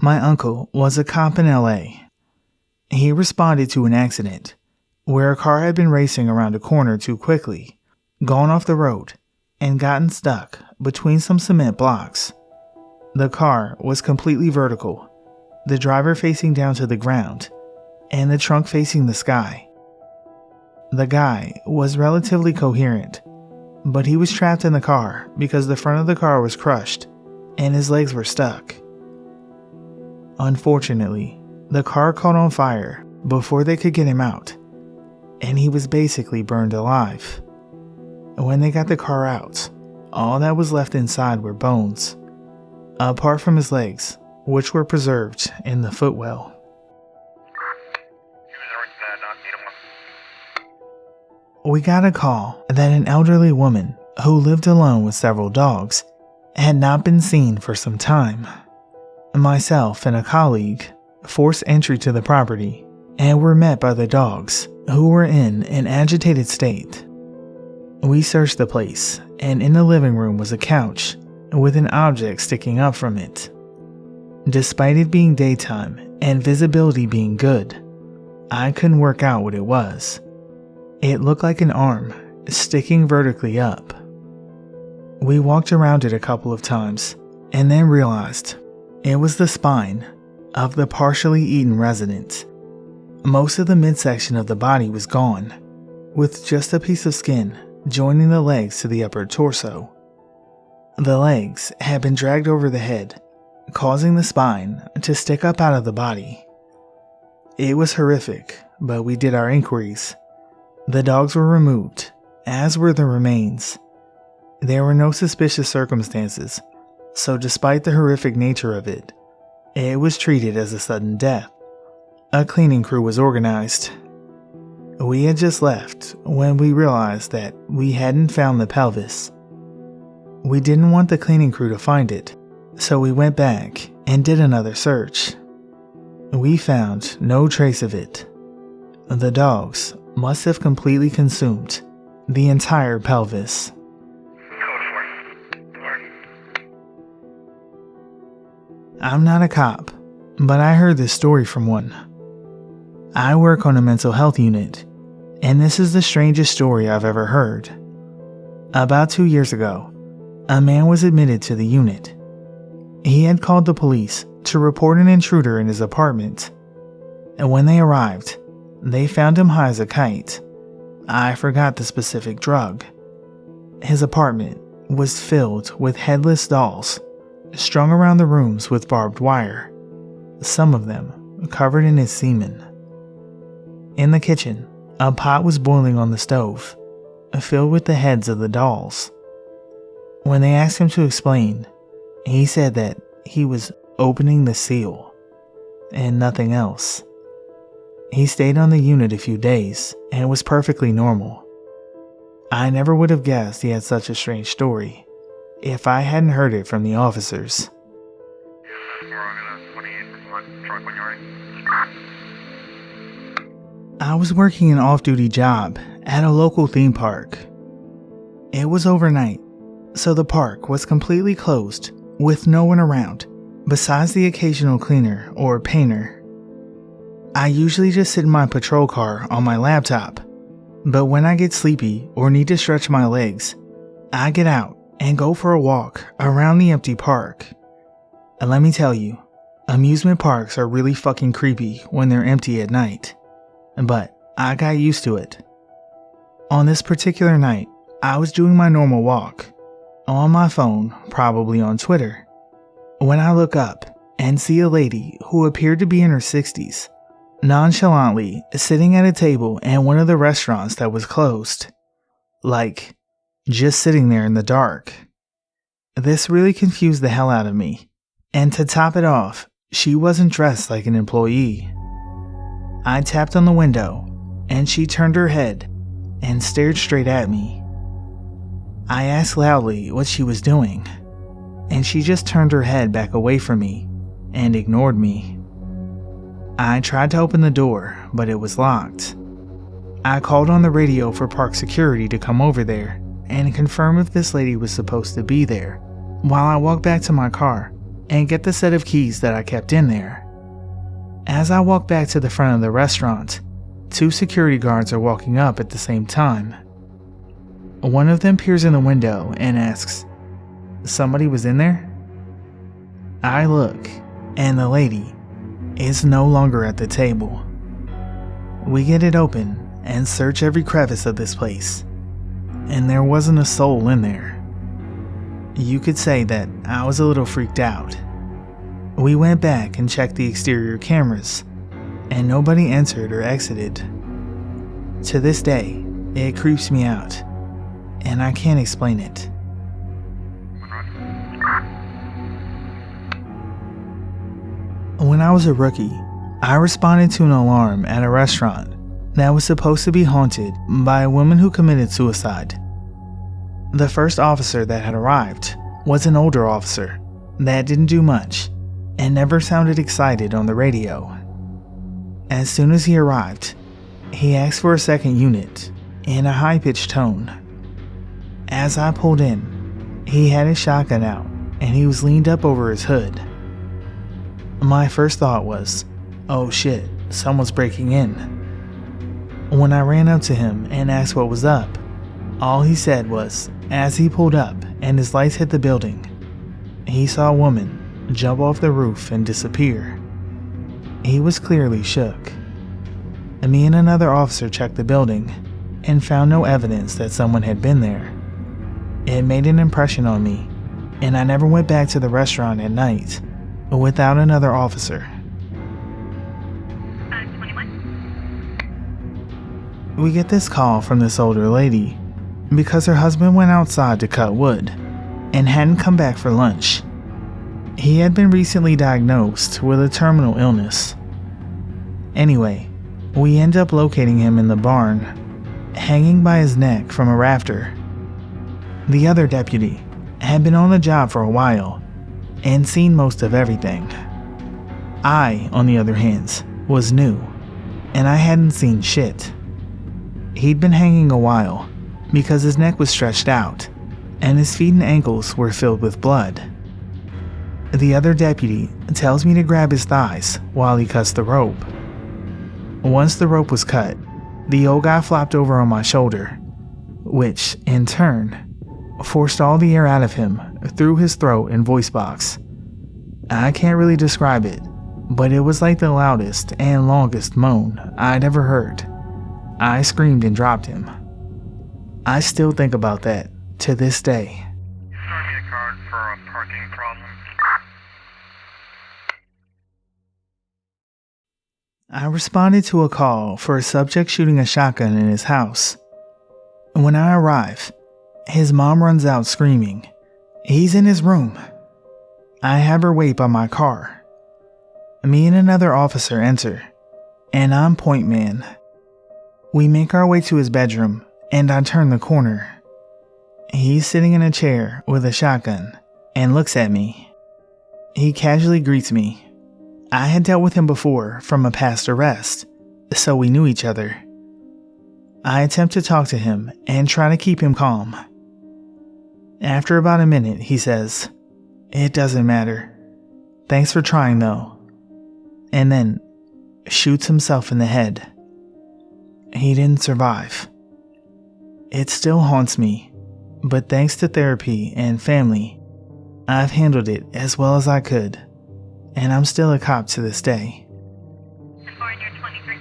My uncle was a cop in LA. He responded to an accident where a car had been racing around a corner too quickly, gone off the road, and gotten stuck between some cement blocks. The car was completely vertical, the driver facing down to the ground, and the trunk facing the sky. The guy was relatively coherent, but he was trapped in the car because the front of the car was crushed and his legs were stuck. Unfortunately, the car caught on fire before they could get him out, and he was basically burned alive. When they got the car out, all that was left inside were bones, apart from his legs, which were preserved in the footwell. We got a call that an elderly woman who lived alone with several dogs had not been seen for some time. Myself and a colleague forced entry to the property and were met by the dogs, who were in an agitated state. We searched the place, and in the living room was a couch with an object sticking up from it. Despite it being daytime and visibility being good, I couldn't work out what it was. It looked like an arm sticking vertically up. We walked around it a couple of times and then realized it was the spine of the partially eaten resident. Most of the midsection of the body was gone, with just a piece of skin joining the legs to the upper torso. The legs had been dragged over the head, causing the spine to stick up out of the body. It was horrific, but we did our inquiries. The dogs were removed, as were the remains. There were no suspicious circumstances, so despite the horrific nature of it, it was treated as a sudden death. A cleaning crew was organized. We had just left when we realized that we hadn't found the pelvis. We didn't want the cleaning crew to find it, so we went back and did another search. We found no trace of it. The dogs must have completely consumed the entire pelvis. I'm not a cop, but I heard this story from one. I work on a mental health unit, and this is the strangest story I've ever heard. About 2 years ago, a man was admitted to the unit. He had called the police to report an intruder in his apartment, and when they arrived, they found him high as a kite. I forgot the specific drug. His apartment was filled with headless dolls, strung around the rooms with barbed wire, some of them covered in his semen. In the kitchen, a pot was boiling on the stove, filled with the heads of the dolls. When they asked him to explain, he said that he was opening the seal, and nothing else. He stayed on the unit a few days and was perfectly normal. I never would have guessed he had such a strange story if I hadn't heard it from the officers. I was working an off-duty job at a local theme park. It was overnight, so the park was completely closed with no one around besides the occasional cleaner or painter. I usually just sit in my patrol car on my laptop, but when I get sleepy or need to stretch my legs, I get out and go for a walk around the empty park. And let me tell you, amusement parks are really fucking creepy when they're empty at night, but I got used to it. On this particular night, I was doing my normal walk, on my phone, probably on Twitter, when I look up and see a lady who appeared to be in her 60s, nonchalantly sitting at a table in one of the restaurants that was closed. Like, just sitting there in the dark. This really confused the hell out of me, and to top it off, she wasn't dressed like an employee. I tapped on the window, and she turned her head and stared straight at me. I asked loudly what she was doing, and she just turned her head back away from me and ignored me. I tried to open the door, but it was locked. I called on the radio for park security to come over there and confirm if this lady was supposed to be there. While I walked back to my car, and get the set of keys that I kept in there. As I walk back to the front of the restaurant, 2 security guards are walking up at the same time. One of them peers in the window and asks, "Somebody was in there?" I look, and the lady is no longer at the table. We get it open and search every crevice of this place, and there wasn't a soul in there. You could say that I was a little freaked out. We went back and checked the exterior cameras, and nobody entered or exited. To this day, it creeps me out, and I can't explain it. When I was a rookie, I responded to an alarm at a restaurant that was supposed to be haunted by a woman who committed suicide. The first officer that had arrived was an older officer that didn't do much and never sounded excited on the radio. As soon as he arrived, he asked for a second unit in a high-pitched tone. As I pulled in, he had his shotgun out and he was leaned up over his hood. My first thought was, "Oh shit, someone's breaking in." When I ran up to him and asked what was up, all he said was, as he pulled up and his lights hit the building, he saw a woman jump off the roof and disappear. He was clearly shook. Me and another officer checked the building and found no evidence that someone had been there. It made an impression on me, and I never went back to the restaurant at night without another officer. 21. We get this call from this older lady because her husband went outside to cut wood and hadn't come back for lunch. He had been recently diagnosed with a terminal illness. Anyway, we end up locating him in the barn, hanging by his neck from a rafter. The other deputy had been on the job for a while and seen most of everything. I, on the other hand, was new, and I hadn't seen shit. He'd been hanging a while because his neck was stretched out and his feet and ankles were filled with blood. The other deputy tells me to grab his thighs while he cuts the rope. Once the rope was cut, the old guy flopped over on my shoulder, which, in turn, forced all the air out of him through his throat and voice box. I can't really describe it, but it was like the loudest and longest moan I'd ever heard. I screamed and dropped him. I still think about that to this day. Start me a card for a parking problem. I responded to a call for a subject shooting a shotgun in his house. When I arrive, his mom runs out screaming, "He's in his room." I have her wait by my car. Me and another officer enter, and I'm point man. We make our way to his bedroom, and I turn the corner. He's sitting in a chair with a shotgun and looks at me. He casually greets me. I had dealt with him before from a past arrest, so we knew each other. I attempt to talk to him and try to keep him calm. After about a minute, he says, "It doesn't matter. Thanks for trying though," and then shoots himself in the head. He didn't survive. It still haunts me, but thanks to therapy and family, I've handled it as well as I could, and I'm still a cop to this day. 423.